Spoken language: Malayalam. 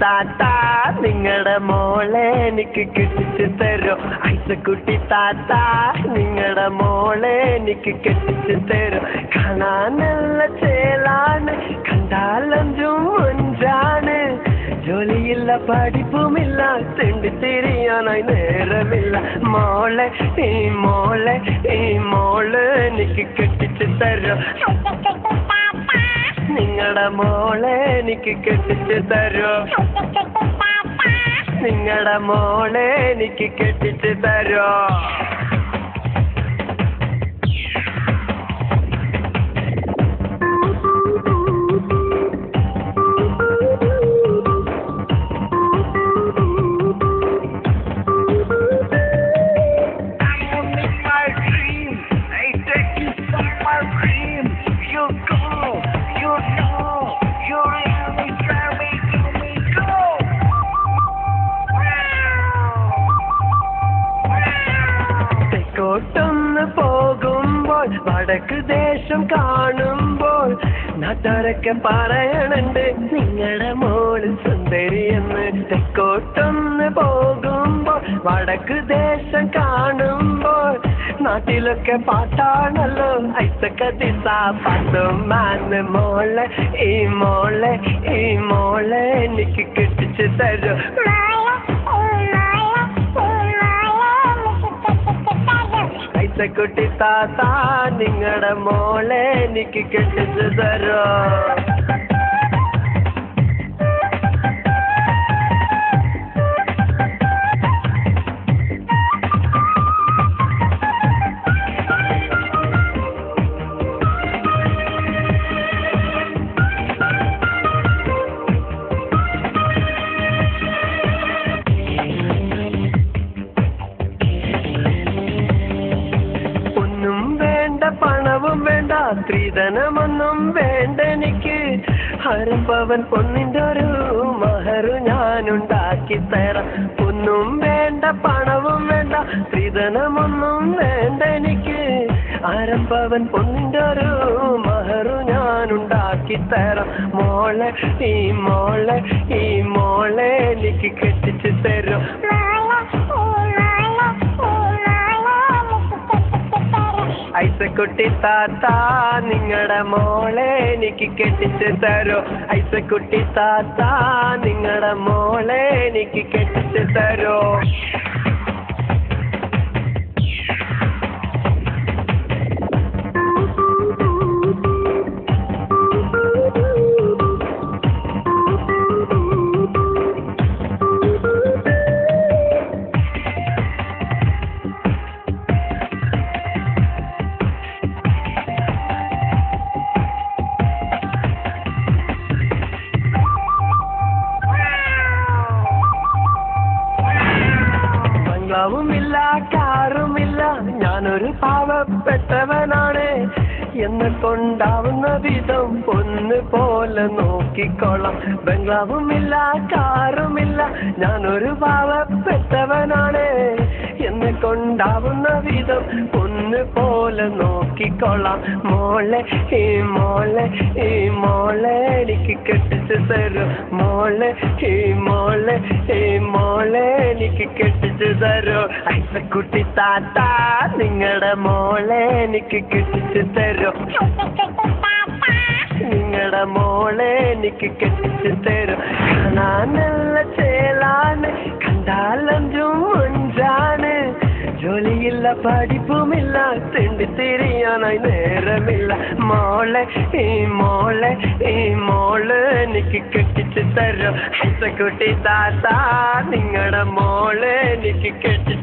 താത്ത നിങ്ങളുടെ മോളെ എനിക്ക് കെട്ടിച്ചു തരോ ഐസക്കുട്ടി താത്ത നിങ്ങളുടെ മോളെ എനിക്ക് കെട്ടിച്ചു തരോ കാണാൻ നല്ല ചേലാണ് കണ്ടാലഞ്ചും മൊഞ്ചാണ് ജോലിയില്ല പഠിപ്പുമില്ല തെണ്ടിത്തിരിയാനായി നേരമില്ല മോളെ ഈ മോളെ എനിക്ക് കെട്ടിച്ചു തരോ നിങ്ങളുടെ മോളെ എനിക്ക് കെട്ടിച്ചു തരോ നിങ്ങളുടെ മോളെ എനിക്ക് കെട്ടിച്ചു തരോ തെക്കോട്ടൊന്ന് പോകുമ്പോൾ വടക്ക് ദേശം കാണുമ്പോൾ നാട്ടാരൊക്കെ പറയണുണ്ട് നിങ്ങളുടെ മോള് സുന്ദരിയെന്ന് തെക്കോട്ടൊന്ന് പോകുമ്പോൾ വടക്ക് ദേശം കാണുമ്പോൾ നാട്ടിലൊക്കെ പാട്ടാണല്ലോ ഐസക്കതിസ പാട്ടും മാന്ന് മോളെ ഈ മോളെ എനിക്ക് കെട്ടിച്ചു തരോ ഐസക്കുട്ടി താത്ത നിങ്ങളുടെ മോളെ എനിക്ക് കെട്ടിച്ചു തരോ പണവും വേണ്ട സ്ത്രീധനമൊന്നും വേണ്ട എനിക്ക് ഹരപ്പവൻ പൊന്നിൻ്റെ ഒരു മഹറു ഞാനുണ്ടാക്കി തരാം ഒന്നും വേണ്ട പണവും വേണ്ട സ്ത്രീധനമൊന്നും വേണ്ട എനിക്ക് ഹരപ്പവൻ പൊന്നിൻ്റെ ഒരു മഹറു ഞാനുണ്ടാക്കി തരാം മോളെ ഈ മോളെ എനിക്ക് കെട്ടിച്ചു തരും ഐസക്കുട്ടി താത്ത നിങ്ങളുടെ മോളെ എനിക്ക് കെട്ടിച്ചു തരോ ഐസക്കുട്ടി താത്ത നിങ്ങളുടെ മോളെ എനിക്ക് കെട്ടിച്ചു തരോ ുമില്ല കാറുമില്ല ഞാനൊരു പാവപ്പെട്ടവനാണ് എന്നെ കൊണ്ടാവുന്ന വിധം പൊന്ന് പോലെ നോക്കിക്കൊള്ളാം ബംഗ്ലാവുമില്ല കാറുമില്ല ഞാനൊരു പാവപ്പെട്ടവനാണ് എന്നെ കൊണ്ടാവുന്ന വിധം പൊന്ന് പോലെ നോക്കിക്കൊള്ളാം മോളെ ഈ മോളെ എനിക്ക് കെട്ടിച്ചു തരും മോളെ ഈ മോളെ എനിക്ക് കെട്ടിച്ചു തരും ഐസക്കുട്ടി താത്ത നിങ്ങളുടെ മോളെ എനിക്ക് കെട്ടിച്ചു തരും നിങ്ങളുടെ മോളെ എനിക്ക് കെട്ടിച്ചു തരും കാണാൻ നല്ല ചേലാണ് കണ്ടാലഞ്ചും മൊഞ്ചാണ് ജോലിയില്ല പഠിപ്പുമില്ല തെണ്ടിത്തിരിയാനായി നേരമില്ല മോളെ ഈ മോള് എനിക്ക് കെട്ടിച്ചു തരും ഐസക്കുട്ടി താത്ത നിങ്ങളുടെ മോളെ എനിക്ക് കെട്ടി